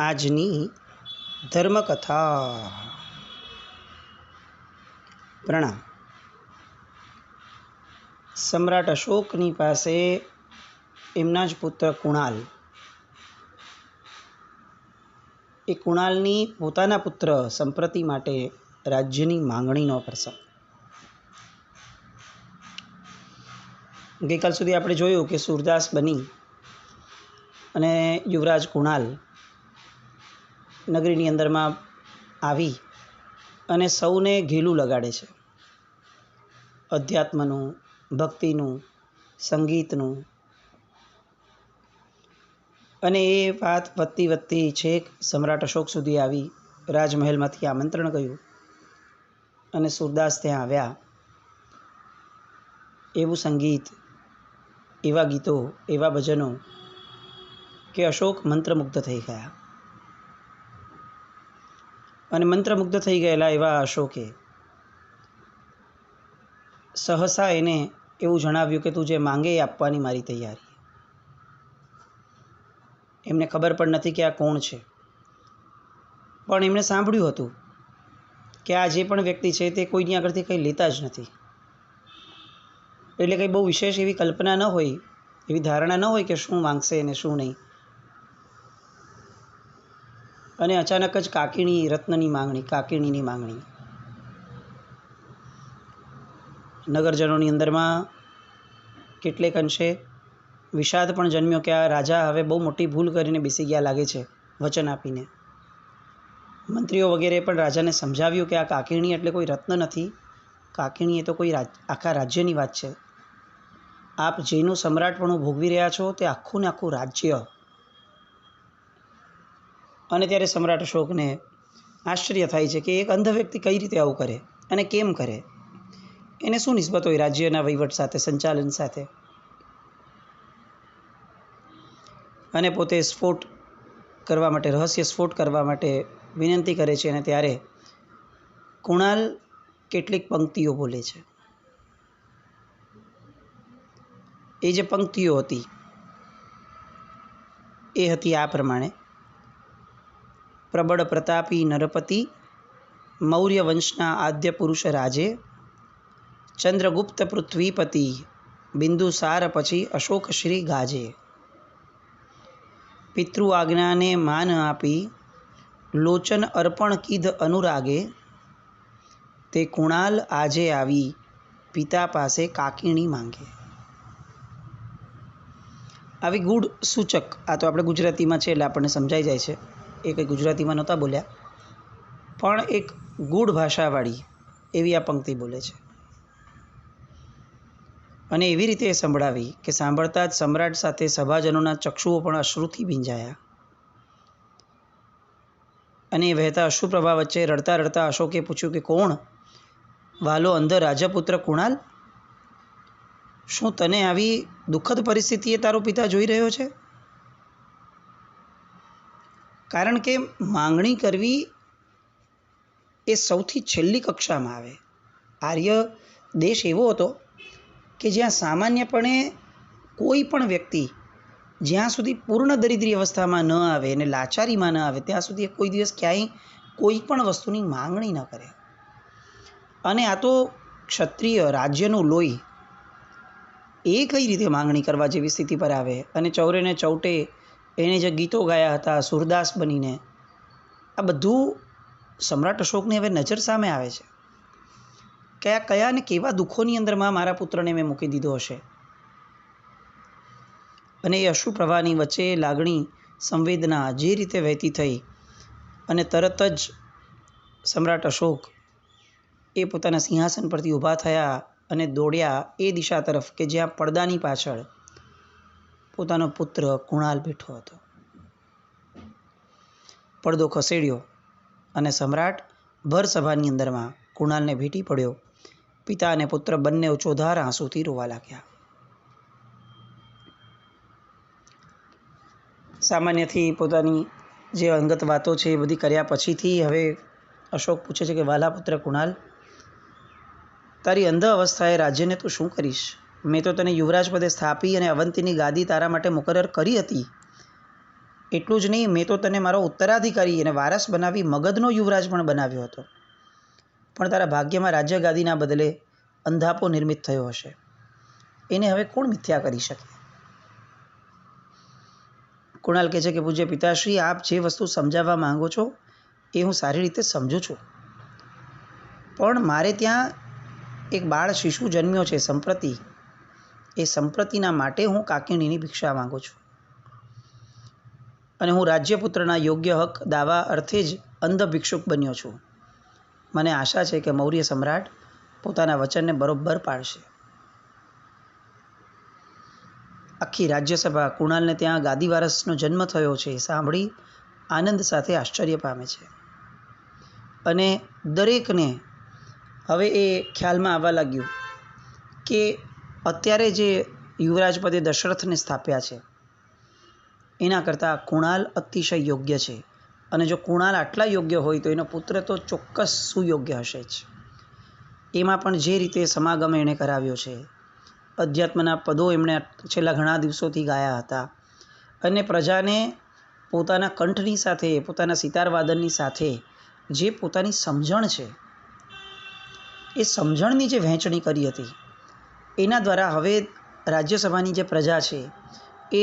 આજની ધર્મકથા. પ્રણામ. સમ્રાટ અશોકની પાસે એમના જ પુત્ર કુણાલ, એ કુણાલની પોતાના પુત્ર સંપ્રતિ માટે રાજ્યની માંગણીનો પ્રસંગ. ગઈકાલ સુધી આપણે જોયું કે સૂરદાસ બની અને યુવરાજ કુણાલ નગરીની અંદરમાં આવી અને સૌને ઘેલું લગાડે છે. અધ્યાત્મનું, ભક્તિનું, સંગીતનું. અને એ વાત વધતી વધતી છેક સમ્રાટ અશોક સુધી આવી. રાજમહેલમાંથી આમંત્રણ ગયું અને સૂરદાસ ત્યાં આવ્યા. એવું સંગીત, એવા ગીતો, એવા ભજનો કે અશોક મંત્રમુગ્ધ થઈ ગયા. અને મંત્રમુગ્ધ થઈ ગયેલા એવા અશોકે સહસા એને એવું જણાવ્યું કે તું જે માંગે એ આપવાની મારી તૈયારી. એમને ખબર પણ નથી કે આ કોણ છે, પણ એમણે સાંભળ્યું હતું કે આ જે પણ વ્યક્તિ છે તે કોઈની આગળથી કંઈ લેતા જ નથી. એટલે કંઈ બહુ વિશેષ એવી કલ્પના ન હોય, એવી ધારણા ન હોય કે શું માંગશે અને શું નહીં. અને અચાનક જ કાકીણી રત્નની માંગણી, કાકીણીની માંગણી. નગરજનોની અંદરમાં કેટલેક અંશે વિષાદ પણ જન્મ્યો કે આ રાજા હવે બહુ મોટી ભૂલ કરીને બેસી ગયા લાગે છે વચન આપીને. મંત્રીઓ વગેરે પણ રાજાને સમજાવ્યું કે આ કાકીણી એટલે કોઈ રત્ન નથી, કાકીણી એ તો કોઈ આખા રાજ્યની વાત છે. આપ જેનું સમ્રાટપણું ભોગવી રહ્યા છો તે આખું ને આખું રાજ્ય. અને ત્યારે સમ્રાટ અશોકને આશ્ચર્ય થાય છે કે એક અંધ વ્યક્તિ કઈ રીતે આવું કરે અને કેમ કરે. એને શું નિસ્બત હોય રાજ્યના વહીવટ સાથે, સંચાલન સાથે. અને પોતે સ્ફોટ કરવા માટે, રહસ્ય સ્ફોટ કરવા માટે વિનંતી કરે છે. અને ત્યારે કુણાલ કેટલીક પંક્તિઓ બોલે છે. એ જે પંક્તિઓ હતી એ હતી આ પ્રમાણે: પ્રબળ પ્રતાપી નરપતિ, મૌર્ય વંશના આદ્ય પુરુષ રાજે, ચંદ્રગુપ્ત પૃથ્વીપતિ, બિંદુસાર પછી અશોક શ્રી ગાજે. પિતૃ આજ્ઞાને માન આપી, લોચન અર્પણ કીધ અનુરાગે, તે કુણાલ આજે આવી, પિતા પાસે કાકીણી માંગે. આવી ગૂઢ સૂચક, આ તો આપણે ગુજરાતીમાં છે એટલે આપણને સમજાઈ જાય છે, એ કંઈ ગુજરાતીમાં નહોતા બોલ્યા, પણ એક ગૂઢ ભાષાવાળી એવી આ પંક્તિ બોલે છે. અને એવી રીતે એ સંભળાવી કે સાંભળતા જ સમ્રાટ સાથે સભાજનોના ચક્ષુઓ પણ અશ્રુથી ભીંજાયા. અને એ વહેતા અશ્રુપ્રભા વચ્ચે રડતા રડતા અશોકે પૂછ્યું કે કોણ? વાલો અંધ રાજપુત્ર કુણાલ, શું તને આવી દુઃખદ પરિસ્થિતિએ તારો પિતા જોઈ રહ્યો છે? કારણ કે માંગણી કરવી એ સૌથી છેલ્લી કક્ષામાં આવે. આર્ય દેશ એવો હતો કે જ્યાં સામાન્યપણે કોઈ પણ વ્યક્તિ જ્યાં સુધી પૂર્ણ દરિદ્રી અવસ્થામાં ન આવે અને લાચારીમાં ન આવે ત્યાં સુધી કોઈ દિવસ ક્યાંય કોઈ પણ વસ્તુની માંગણી ન કરે. અને આ તો ક્ષત્રિય રાજ્યનું લોહી, એ કઈ રીતે માંગણી કરવા જેવી સ્થિતિ પર આવે. અને ચૌરે ને ચૌટે એણે જે ગીતો ગાયા હતા સૂરદાસ બનીને, આ બધું સમ્રાટ અશોકની હવે નજર સામે આવે છે કે કયા ને કેવા દુઃખોની અંદરમાં મારા પુત્રને મેં મૂકી દીધો હશે. અને એ અશ્રુપ્રવાહની વચ્ચે લાગણી, સંવેદના જે રીતે વહેતી થઈ અને તરત જ સમ્રાટ અશોક એ પોતાના સિંહાસન પરથી ઊભા થયા અને દોડ્યા એ દિશા તરફ કે જ્યાં પડદાની પાછળ પોતાનો પુત્ર કુણાલ બેઠો હતો. પડદો ખસેડ્યો અને સમ્રાટ ભર સભાની અંદરમાં કુણાલને ભેટી પડ્યો. પિતા અને પુત્ર બંને ચોધાર આંસુથી રોવા લાગ્યા. સામાન્યથી પોતાની જે અંગત વાતો છે એ બધી કર્યા પછીથી હવે અશોક પૂછે છે કે વાલા પુત્ર કુણાલ, તારી અંધ અવસ્થાએ રાજ્યને તું શું કરીશ? મેં તો તને યુવરાજ પદે સ્થાપી અને અવંતીની ગાદી તારા માટે મુકરર કરી હતી. એટલું જ નહીં, મેં તો તને મારો ઉત્તરાધિકારી અને વારસ બનાવી મગધનો યુવરાજ પણ બનાવ્યો હતો, પણ તારા ભાગ્યમાં રાજ્ય ગાદીના બદલે અંધાપો નિર્મિત થયો હશે. એને હવે કોણ મિથ્યા કરી શકે? કુણાલ કહે છે કે પૂજ્ય પિતાશ્રી, આપ જે વસ્તુ સમજાવવા માંગો છો એ હું સારી રીતે સમજું છું, પણ મારે ત્યાં એક બાળ શિશુ જન્મ્યો છે, સંપ્રતિ. એ સંપ્રતિના માટે હું કાકિણીની ભિક્ષા માંગુ છું, અને હું રાજ્યપુત્રના યોગ્ય હક દાવા અર્થે જ અંધ ભિક્ષુક બન્યો છું. મને આશા છે કે મૌર્ય સમ્રાટ પોતાના વચનને બરોબર પાળશે. આખી રાજ્યસભા કુણાલને ત્યાં ગાદી વારસનો જન્મ થયો છે સાંભળી આનંદ સાથે આશ્ચર્ય પામે છે, અને દરેકને હવે એ ખ્યાલમાં આવવા લાગ્યું કે અત્યારે જે યુવરાજ પદે દશરથને સ્થાપ્યા છે એના કરતાં કુણાલ અતિશય યોગ્ય છે, અને જો કુણાલ આટલા યોગ્ય હોય તો એનો પુત્ર તો ચોક્કસ સુયોગ્ય હશે જ. એમાં પણ જે રીતે સમાગમ એણે કરાવ્યો છે, અધ્યાત્મના પદો એમણે છેલ્લા ઘણા દિવસોથી ગાયા હતા, અને પ્રજાને પોતાના કંઠની સાથે, પોતાના સિતારવાદનની સાથે જે પોતાની સમજણ છે એ સમજણની જે વહેંચણી કરી હતી, એના દ્વારા હવે રાજ્યસભાની જે પ્રજા છે એ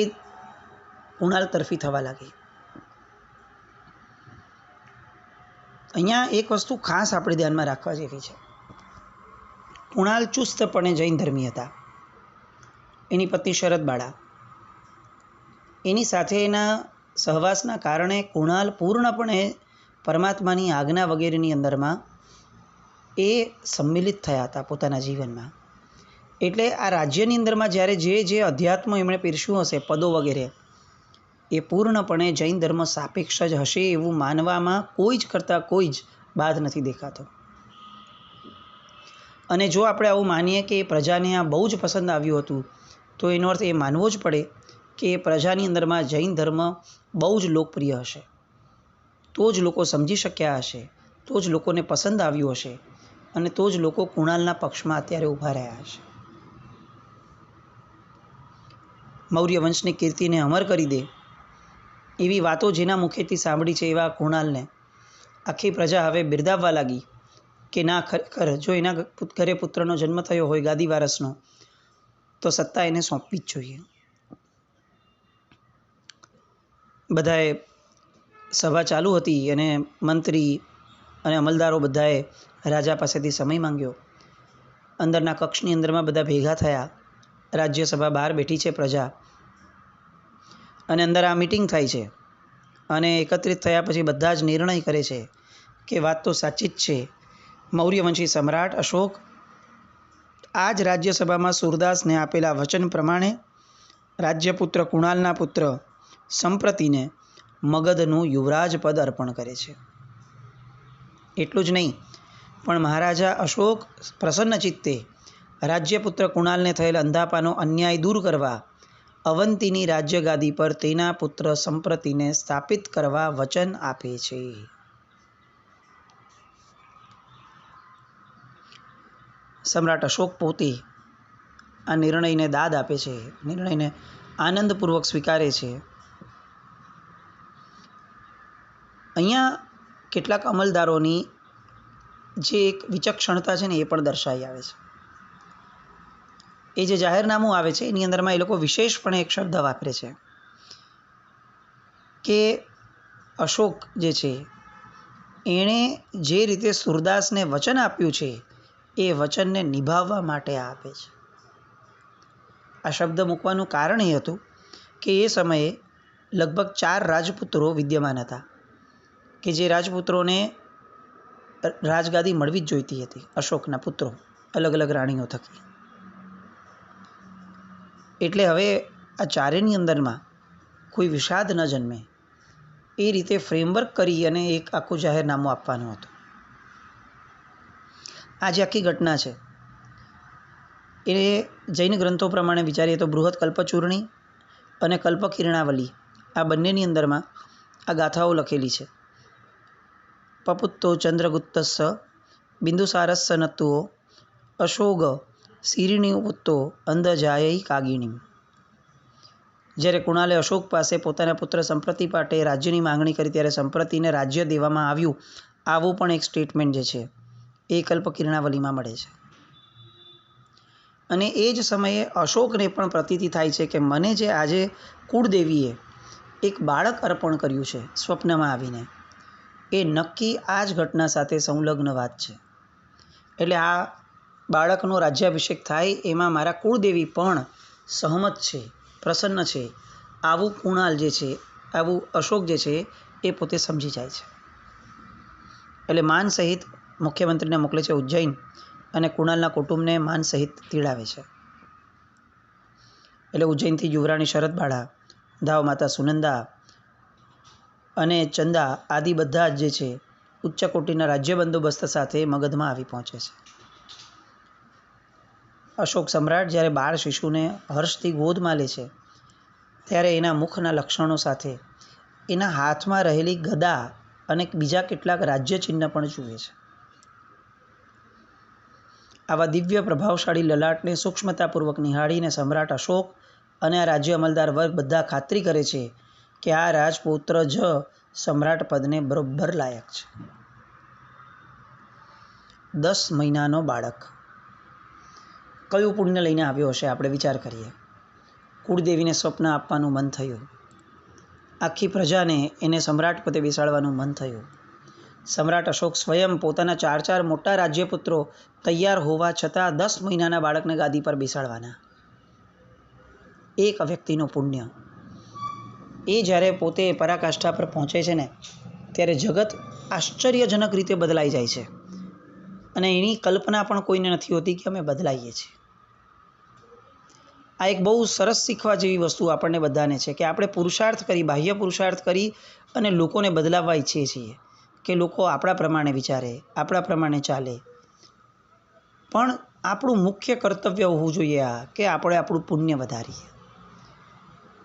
કુણાલ તરફી થવા લાગી. અહીંયા એક વસ્તુ ખાસ આપણે ધ્યાનમાં રાખવા જેવી છે. કુણાલ ચુસ્તપણે જૈન ધર્મી હતા. એની પત્ની શરદબાળા, એની સાથે એના સહવાસના કારણે કુણાલ પૂર્ણપણે પરમાત્માની આજ્ઞા વગેરેની અંદરમાં એ સંમિલિત થયા હતા પોતાના જીવનમાં. એટલે આ રાજ્યની અંદરમાં જ્યારે જે અધ્યાત્મ એમણે પીરસ્યું હશે, પદો વગેરે, એ પૂર્ણપણે જૈન ધર્મ સાપેક્ષ જ હશે એવું માનવામાં કોઈ જ કરતાં કોઈ જ બાદ નથી દેખાતો. અને જો આપણે આવું માનીએ કે એ પ્રજાને આ બહુ જ પસંદ આવ્યું હતું, તો એનો અર્થ એ માનવો જ પડે કે પ્રજાની અંદરમાં જૈન ધર્મ બહુ જ લોકપ્રિય હશે, તો જ લોકો સમજી શક્યા હશે, તો જ લોકોને પસંદ આવ્યું હશે, અને તો જ લોકો કુણાલના પક્ષમાં અત્યારે ઊભા રહ્યા હશે. મૌર્ય વંશની કીર્તિને અમર કરી દે એવી વાતો જેના મુખેથી સાંભળી છે એવા કુણાલને આખી પ્રજા હવે બિરદાવવા લાગી કે ના, ખરેખર જો એના ઘરે પુત્રનો જન્મ થયો હોય ગાદી વારસનો, તો સત્તા એને સોંપવી જ જોઈએ. બધાએ સભા ચાલુ હતી અને મંત્રી અને અમલદારો બધાએ રાજા પાસેથી સમય માંગ્યો. અંદરના કક્ષની અંદરમાં બધા ભેગા થયા. રાજ્યસભા બહાર બેઠી છે પ્રજા, અને અંદર આ મિટિંગ થાય છે, અને એકત્રિત થયા પછી બધા જ નિર્ણય કરે છે કે વાત તો સાચી જ છે. મૌર્યવંશી સમ્રાટ અશોક આ જ રાજ્યસભામાં સૂરદાસને આપેલા વચન પ્રમાણે રાજ્યપુત્ર કુણાલના પુત્ર સંપ્રતિને મગધનું યુવરાજ પદ અર્પણ કરે છે. એટલું જ નહીં, પણ મહારાજા અશોક પ્રસન્ન ચિત્તે રાજ્યપુત્ર કુણાલને થયેલ અંધાપાનો અન્યાય દૂર કરવા અવંતીની રાજ્યગાદી પર તેના પુત્ર સંપ્રતિને સ્થાપિત કરવા વચન આપે છે. સમ્રાટ અશોક પોતે આ નિર્ણયને દાદ આપે છે, નિર્ણયને આનંદપૂર્વક સ્વીકારે છે. અહીંયા કેટલાક અમલદારોની જે એક વિચક્ષણતા છે ને એ પણ દર્શાવી આવે છે. એ જે જાહેરનામું આવે છે એની અંદરમાં એ લોકો વિશેષપણે એક શબ્દ વાપરે છે કે અશોક જે છે એણે જે રીતે સૂરદાસને વચન આપ્યું છે એ વચનને નિભાવવા માટે આપે છે. આ શબ્દ મૂકવાનું કારણ એ હતું કે એ સમયે લગભગ 4 રાજપુત્રો વિદ્યમાન હતા કે જે રાજપુત્રોને રાજગાદી મળવી જ જોઈતી હતી, અશોકના પુત્રો અલગ અલગ રાણીઓ થકી. એટલે હવે આ ચારેયની અંદરમાં કોઈ વિષાદ ન જન્મે એ રીતે ફ્રેમવર્ક કરી અને એક આખું જાહેરનામું આપવાનું હતું. આ જે આખી ઘટના છે એ જૈન ગ્રંથો પ્રમાણે વિચારીએ તો બૃહદ કલ્પચૂર્ણી અને કલ્પકિરણાવલી આ બંનેની અંદરમાં આ ગાથાઓ લખેલી છે. પપુત્તો ચંદ્રગુપ્તસ્સ બિંદુસારસ્સ નતુઓ અશોગ શિરીણી પુત્તો અંધજાયૈ કાગિણી. જ્યારે કુણાલે અશોક પાસે પોતાના પુત્ર સંપ્રતિ માટે રાજ્યની માંગણી કરી ત્યારે સંપ્રતિને રાજ્ય દેવામાં આવ્યું, આવું પણ એક સ્ટેટમેન્ટ જે છે એ કલ્પકિરણાવલીમાં મળે છે. અને એ જ સમયે અશોકને પણ પ્રતીતિ થાય છે કે મને જે આજે કુળદેવીએ એક બાળક અર્પણ કર્યું છે સ્વપ્નમાં આવીને, એ નક્કી આ જ ઘટના સાથે સંલગ્ન વાત છે. એટલે આ બાળકનો રાજ્યાભિષેક થાય એમાં મારા કુળદેવી પણ સહમત છે, પ્રસન્ન છે, આવું કુણાલ જે છે, આવું અશોક જે છે એ પોતે સમજી જાય છે. એટલે માન સહિત મુખ્યમંત્રીને મોકલે છે ઉજ્જૈન અને કુણાલના કુટુંબને માન સહિત તેડાવે છે. એટલે ઉજ્જૈનથી યુવરાણી શરદબાળા, ધાવ માતા સુનંદા અને ચંદા આદિ બધા જ જે છે ઉચ્ચ કોટીના રાજ્ય બંદોબસ્ત સાથે મગધમાં આવી પહોંચે છે. અશોક સમ્રાટ જ્યારે બાળ શિશુને હર્ષથી ગોદમાં લે છે ત્યારે એના મુખના લક્ષણો સાથે એના હાથમાં રહેલી ગદા અને બીજા કેટલાક રાજ્ય ચિહ્ન પણ જુએ છે. આવા દિવ્ય પ્રભાવશાળી લલાટને સૂક્ષ્મતાપૂર્વક નિહાળીને સમ્રાટ અશોક અને આ રાજ્ય અમલદાર વર્ગ બધા ખાતરી કરે છે કે આ રાજપુત્ર જ સમ્રાટ પદને બરોબર લાયક છે. 10 મહિનાનો બાળક કયું પુણ્ય લઈને આવ્યો હશે? આપણે વિચાર કરીએ. કુળદેવીને સ્વપ્ન આપવાનું મન થયું, આખી પ્રજાને એને સમ્રાટ પદે બેસાડવાનું મન થયું. સમ્રાટ અશોક સ્વયં પોતાના 4 મોટા રાજ્યપુત્રો તૈયાર હોવા છતાં 10 મહિનાના બાળકને ગાદી પર બેસાડવાના. એક વ્યક્તિનું પુણ્ય. એ જ્યારે પોતે પરાકાષ્ઠા પર પહોંચે છે ને ત્યારે જગત આશ્ચર્યજનક રીતે બદલાઈ જાય છે અને એની કલ્પના પણ કોઈને નથી હોતી કે અમે બદલાઈએ છીએ. આ એક બહુ સરસ શીખવા જેવી વસ્તુ આપણને બધાને છે કે આપણે પુરુષાર્થ કરી, બાહ્ય પુરુષાર્થ કરી અને લોકોને બદલાવવા ઈચ્છીએ છીએ કે લોકો આપણા પ્રમાણે વિચારે, આપણા પ્રમાણે ચાલે. પણ આપણું મુખ્ય કર્તવ્ય હોવું જોઈએ આ કે આપણે આપણું પુણ્ય વધારીએ.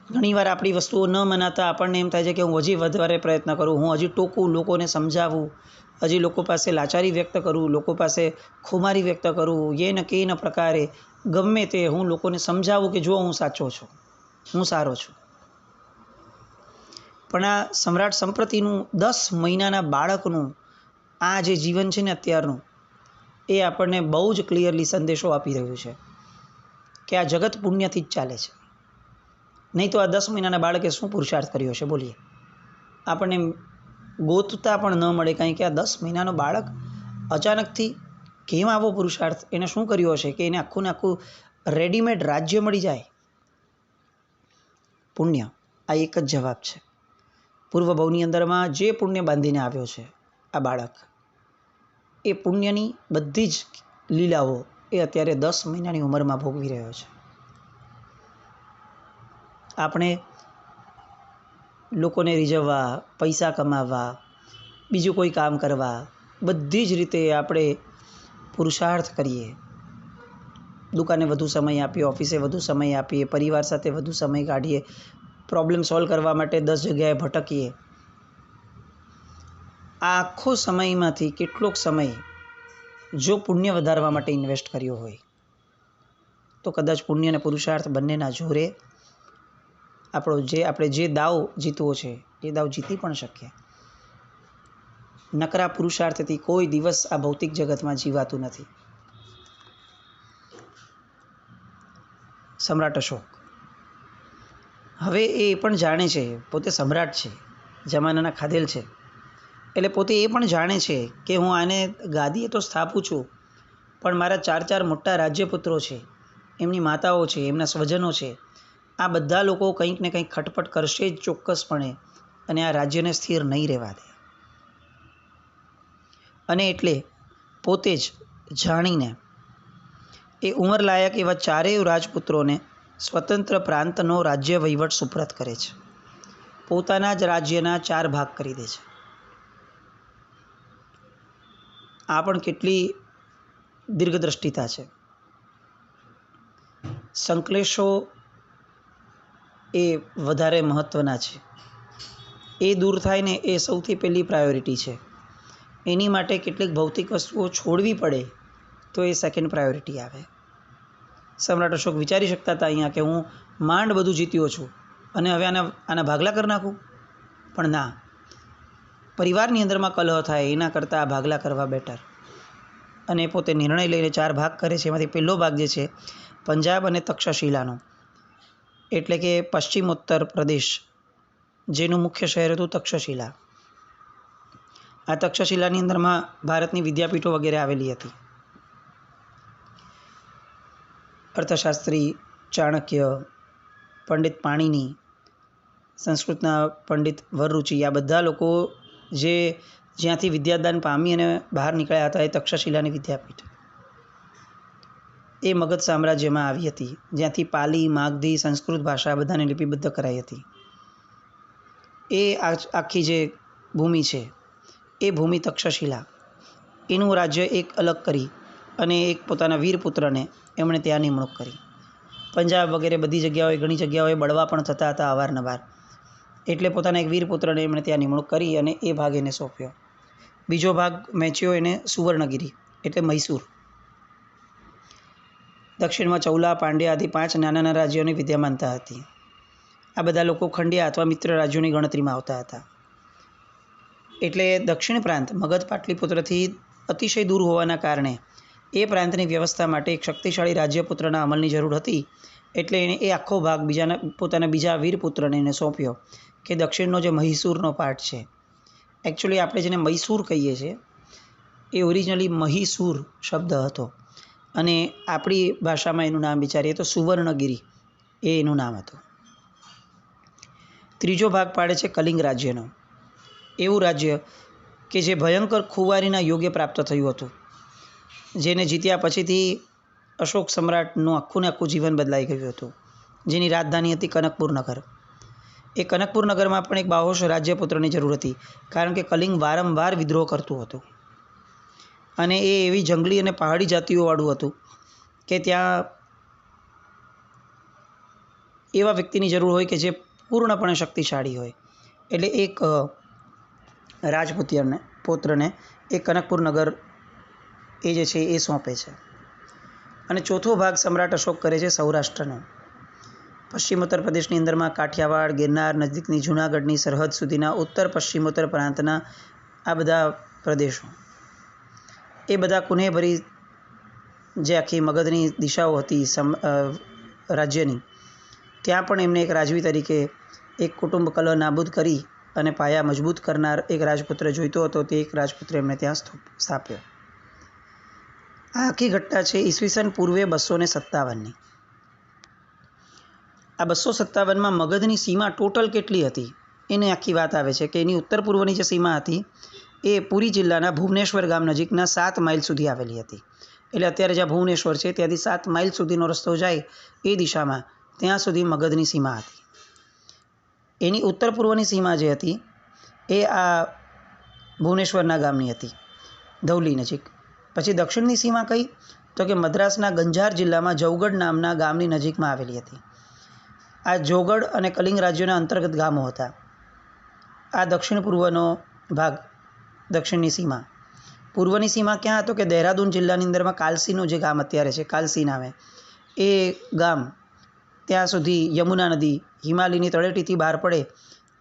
ઘણીવાર આપણી વસ્તુઓ ન મનાતા આપણને એમ થાય છે કે હું હજી વધારે પ્રયત્ન કરું, હું હજી ટોકું, લોકોને સમજાવું, હજી લોકો પાસે લાચારી વ્યક્ત કરું, લોકો પાસે ખુમારી વ્યક્ત કરું, એ ન કે ન પ્રકારે ગમે તે હું લોકોને સમજાવું કે જો હું સાચો છું, હું સારો છું. પણ આ સમ્રાટ સંપ્રતિનું 10 મહિનાના બાળકનું આ જે જીવન છે ને અત્યારનું, એ આપણને બહુ જ ક્લિયરલી સંદેશો આપી રહ્યું છે કે આ જગત પુણ્યથી જ ચાલે છે. નહીં તો આ 10 મહિનાના બાળકે શું પુરુષાર્થ કર્યો છે બોલીએ? આપણને ગોતતા પણ ન મળે કાંઈ કે આ 10 મહિનાનો બાળક અચાનકથી કેમ આવો પુરુષાર્થ, એને શું કર્યો હશે કે એને આખું ને આખું રેડીમેડ રાજ્ય મળી જાય? પુણ્ય. આ એક જ જવાબ છે. પૂર્વ ભવની અંદરમાં જે પુણ્ય બાંધીને આવ્યો છે આ બાળક, એ પુણ્યની બધી જ લીલાઓ એ અત્યારે 10 મહિનાની ઉંમરમાં ભોગવી રહ્યો છે. આપણે લોકોને રીઝવવા, પૈસા કમાવવા, બીજું કોઈ કામ કરવા, બધી જ રીતે આપણે પુરુષાર્થ કરીએ. દુકાને વધુ સમય આપીએ, ઓફિસે વધુ સમય આપીએ, પરિવાર સાથે વધુ સમય કાઢીએ, પ્રોબ્લેમ સોલ્વ કરવા માટે 10 જગ્યાએ ભટકીએ. આ આખો સમયમાંથી કેટલોક સમય જો પુણ્ય વધારવા માટે ઇન્વેસ્ટ કર્યો હોય તો કદાચ પુણ્ય અને પુરુષાર્થ બંનેના જોરે આપણે જે દાવ જીતવો છે એ દાવ જીતી પણ શકીએ. નકરા પુરુષાર્થથી કોઈ દિવસ આ ભૌતિક જગતમાં જીવાતું નથી. સમ્રાટ અશોક હવે એ પણ જાણે છે, પોતે સમ્રાટ છે, જમાનાના ખાધેલ છે, એટલે પોતે એ પણ જાણે છે કે હું આને ગાદીએ તો સ્થાપું છું, પણ મારા 4 મોટા રાજ્યપુત્રો છે, એમની માતાઓ છે, એમના સ્વજનો છે, આ બધા લોકો કંઈક ને કંઈક ખટપટ કરશે જ ચોક્કસપણે અને આ રાજ્યને સ્થિર નહીં રહેવા દે. અને એટલે પોતે જ જાણીને એ ઉંમરલાયક એવા 4 રાજપુત્રોને સ્વતંત્ર પ્રાંતનો રાજ્ય વહીવટ સુપ્રત કરે છે. પોતાના જ રાજ્યના 4 ભાગ કરી દે છે. આ પણ કેટલી દીર્ઘદ્રષ્ટિતા છે. સંકલેશો એ વધારે મહત્ત્વના છે. એ દૂર થાય ને એ સૌથી પહેલી પ્રાયોરિટી છે. એની માટે કેટલીક ભૌતિક વસ્તુઓ છોડવી પડે તો એ સેકન્ડ પ્રાયોરિટી આવે. સમ્રાટ અશોક વિચારી શકતા હતા અહીંયા કે હું માંડ બધું જીત્યો છું, અને હવે આના ભાગલા કરી નાખું? પણ ના, પરિવારની અંદરમાં કલહ થાય એના કરતાં આ ભાગલા કરવા બેટર. અને પોતે નિર્ણય લઈને 4 ભાગ કરે છે. એમાંથી પહેલો ભાગ જે છે પંજાબ અને તક્ષશિલાનો, એટલે કે પશ્ચિમોત્તર પ્રદેશ, જેનું મુખ્ય શહેર હતું તક્ષશિલા. આ તક્ષશિલાની અંદરમાં ભારતની વિદ્યાપીઠો વગેરે આવેલી હતી. અર્થશાસ્ત્રી ચાણક્ય, પંડિત પાણીની, સંસ્કૃતના પંડિત વરરુચિ, આ બધા લોકો જે જ્યાંથી વિદ્યાદાન પામી અને બહાર નીકળ્યા હતા એ તક્ષશિલાની વિદ્યાપીઠ એ મગધ સામ્રાજ્યમાં આવી હતી, જ્યાંથી પાલી, માગધી, સંસ્કૃત ભાષા બધાને લિપિબદ્ધ કરાઈ હતી. એ આખી જે ભૂમિ છે એ ભૂમિ તક્ષશિલા, એનું રાજ્ય એક અલગ કરી અને એક પોતાના વીરપુત્રને એમણે ત્યાં નિમણૂક કરી. પંજાબ વગેરે બધી જગ્યાઓએ, ઘણી જગ્યાઓએ બળવા પણ થતા હતા અવારનવાર, એટલે પોતાના એક વીરપુત્રને એમણે ત્યાં નિમણૂક કરી અને એ ભાગ એને સોંપ્યો. બીજો ભાગ વહેંચ્યો એને સુવર્ણગિરી એટલે મૈસૂર. દક્ષિણમાં ચૌલા, પાંડ્યા આદિ 5 નાના નાના રાજ્યોની વિદ્યમાનતા હતી. આ બધા લોકો ખંડિયા અથવા મિત્ર રાજ્યોની ગણતરીમાં આવતા હતા. એટલે દક્ષિણ પ્રાંત મગધ પાટલીપુત્રથી અતિશય દૂર હોવાના કારણે એ પ્રાંતની વ્યવસ્થા માટે એક શક્તિશાળી રાજ્યપુત્રના અમલની જરૂર હતી. એટલે એણે એ આખો ભાગ પોતાના બીજા વીરપુત્રને એને સોંપ્યો કે દક્ષિણનો જે મહીસૂરનો પાર્ટ છે, એકચ્યુઅલી આપણે જેને મૈસૂર કહીએ છીએ એ ઓરિજિનલી મહીસૂર શબ્દ હતો અને આપણી ભાષામાં એનું નામ વિચારીએ તો સુવર્ણગિરી એ એનું નામ હતું. ત્રીજો ભાગ પાડે છે કલિંગ રાજ્યનો, એવું રાજ્ય કે જે ભયંકર ખુવારીના યોગ્ય પ્રાપ્ત થયું હતું, જેને જીત્યા પછીથી અશોક સમ્રાટનું આખું ને આખું જીવન બદલાઈ ગયું હતું, જેની રાજધાની હતી કનકપુર નગર. એ કનકપુર નગરમાં પણ એક બાહોશ રાજ્યપુત્રની જરૂર હતી, કારણ કે કલિંગ વારંવાર વિદ્રોહ કરતું હતું અને એ એવી જંગલી અને પહાડી જાતિઓવાળું હતું કે ત્યાં એવા વ્યક્તિની જરૂર હોય કે જે પૂર્ણપણે શક્તિશાળી હોય. એટલે એક રાજપુત્રને એ કનકપુર નગર એ જે છે એ સોંપે છે. અને ચોથો ભાગ સમ્રાટ અશોક કરે છે સૌરાષ્ટ્રનો, પશ્ચિમ ઉત્તર પ્રદેશની અંદરમાં કાઠિયાવાડ, ગિરનાર નજીકની જૂનાગઢની સરહદ સુધીના ઉત્તર પશ્ચિમોત્તર પ્રાંતના આ બધા પ્રદેશો, એ બધા કુનેહભરી જે આખી મગધની દિશાઓ હતી રાજ્યની, ત્યાં પણ એમને એક રાજવી તરીકે એક કુટુંબ કલહ નાબૂદ કરી અને પાયા મજબૂત કરનાર એક રાજપુત્ર જોઈતો હતો. તે એક રાજપુત્ર એમને ત્યાં સ્થાપ્યો. આ આખી ઘટના છે ઈસવીસન પૂર્વે 257ની. આ 257માં મગધની સીમા ટોટલ કેટલી હતી એની આખી વાત આવે છે કે એની ઉત્તર પૂર્વની જે સીમા હતી એ પુરી જિલ્લાના ભુવનેશ્વર ગામ નજીકના 7 માઇલ સુધી આવેલી હતી. એટલે અત્યારે જ્યાં ભુવનેશ્વર છે ત્યાંથી 7 માઇલ સુધીનો રસ્તો જાય એ દિશામાં, ત્યાં સુધી મગધની સીમા હતી. એની ઉત્તર પૂર્વની સીમા જે હતી એ આ ભુવનેશ્વરના ગામની હતી, ધૌલી નજીક. પછી દક્ષિણની સીમા કઈ? તો કે મદ્રાસના ગંજાર જિલ્લામાં જૌગઢ નામના ગામની નજીકમાં આવેલી હતી. આ જૌગઢ અને કલિંગ રાજ્યોના અંતર્ગત ગામો હતા. આ દક્ષિણ પૂર્વનો ભાગ, દક્ષિણની સીમા. પૂર્વની સીમા ક્યાં હતો કે દહેરાદૂન જિલ્લાની અંદરમાં કાલસીનું જે ગામ અત્યારે છે, કાલસી નામે, એ ગામ ત્યાં સુધી યમુના નદી હિમાલયની તળેટીથી બહાર પડે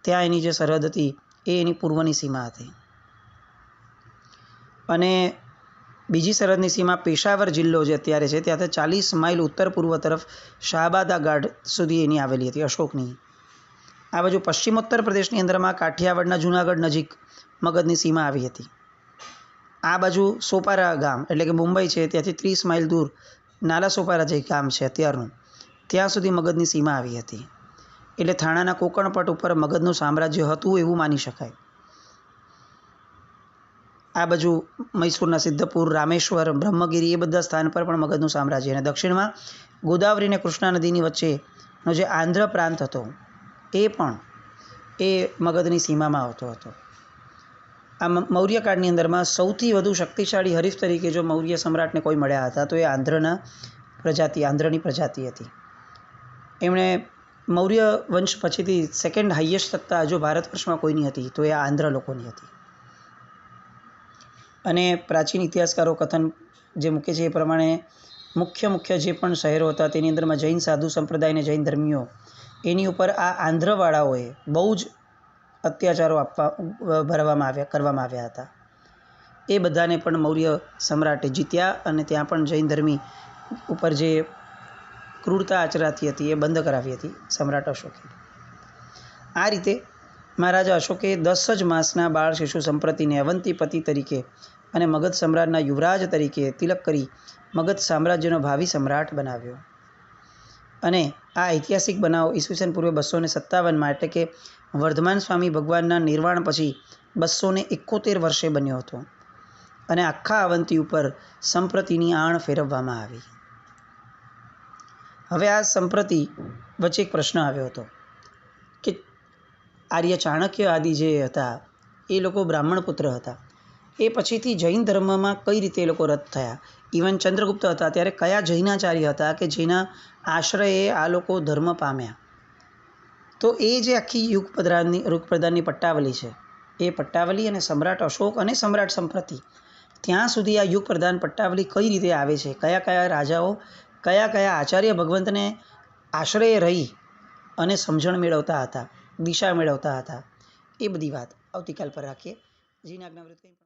ત્યાં એની જે સરહદ હતી એ એની પૂર્વની સીમા હતી. અને બીજી સરહદની સીમા પેશાવર જિલ્લો જે અત્યારે છે ત્યાંથી 40 માઇલ ઉત્તર પૂર્વ તરફ શાહબાદા ગાઢ સુધી એની આવેલી હતી, અશોકની. આ બાજુ પશ્ચિમોત્તર પ્રદેશની અંદરમાં કાઠિયાવાડના જૂનાગઢ નજીક મગધની સીમા આવી હતી. આ બાજુ સોપારા ગામ એટલે કે મુંબઈ છે ત્યાંથી 30 માઇલ દૂર નાલા સોપારા જે ગામ છે અત્યારનું, ત્યાં સુધી મગધની સીમા આવી હતી. એટલે થાણાના કોકણપટ ઉપર મગધનું સામ્રાજ્ય હતું એવું માની શકાય. આ બાજુ મૈસૂરના સિદ્ધપુર, રામેશ્વર, બ્રહ્મગીરી એ બધા સ્થાન પર પણ મગધનું સામ્રાજ્ય. અને દક્ષિણમાં ગોદાવરી અને કૃષ્ણા નદીની વચ્ચેનો જે આંધ્ર પ્રાંત હતો એ પણ એ મગધની સીમામાં આવતો હતો. આ મૌર્યકાળની અંદરમાં સૌથી વધુ શક્તિશાળી હરીફ તરીકે જો મૌર્ય સમ્રાટને કોઈ મળ્યા હતા તો એ આંધ્રની પ્રજાતિ હતી. એમણે મૌર્ય વંશ પછીથી સેકન્ડ હાઈએસ્ટ સત્તા જો ભારત વર્ષમાં કોઈની હતી તો એ આંધ્ર લોકોની હતી. અને પ્રાચીન ઇતિહાસકારો કથન જે મૂકે છે એ પ્રમાણે મુખ્ય જે પણ શહેરો હતા તેની અંદરમાં જૈન સાધુ સંપ્રદાય અને જૈન ધર્મીઓ એની ઉપર આ આંધ્રવાળાઓએ બહુ જ અત્યાચારો કરવામાં આવ્યા હતા. એ બધાને પણ મૌર્ય સમ્રાટે જીત્યા અને ત્યાં પણ જૈન ધર્મી ઉપર જે ક્રૂરતા આચરાતી હતી એ બંધ કરાવી હતી સમ્રાટ અશોકે. આ રીતે મહારાજા અશોકે 10 જ માસના બાળ શિશુ સંપ્રતિને અવંતીપતિ તરીકે અને મગધ સમ્રાટના યુવરાજ તરીકે તિલક કરી મગધ સામ્રાજ્યનો ભાવિ સમ્રાટ બનાવ્યો. અને આ ઐતિહાસિક બનાવ ઈસવીસન પૂર્વે 257 એટલે કે વર્ધમાન સ્વામી ભગવાનના નિર્વાણ પછી 271 વર્ષે બન્યો હતો. અને આખા અવંતી ઉપર સંપ્રતિની આણ ફેરવવામાં આવી. હવે આ સંપ્રતિ વચ્ચે એક પ્રશ્ન આવ્યો હતો કે આર્ય ચાણક્ય આદિ જે હતા એ લોકો બ્રાહ્મણ પુત્ર હતા. એ પછીથી જૈન ધર્મમાં કઈ રીતે એ લોકો રદ થયા? ઇવન ચંદ્રગુપ્ત હતા ત્યારે કયા જૈનાચાર્ય હતા કે જેના આશ્રયે આ લોકો ધર્મ પામ્યા? તો એ જે આખી યુગપ્રદાનની પટ્ટાવલી છે એ પટ્ટાવલી અને સમ્રાટ અશોક અને સમ્રાટ સંપ્રતિ ત્યાં સુધી આ યુગ પ્રધાન પટ્ટાવલી કઈ રીતે આવે છે, કયા કયા રાજાઓ કયા કયા આચાર્ય ભગવંતને આશ્રય રહી અને સમજણ મેળવતા હતા, દિશા મેળવતા હતા, એ બધી વાત આવતીકાલ પર રાખીએ. જીના આજ્ઞાવૃત્તિ.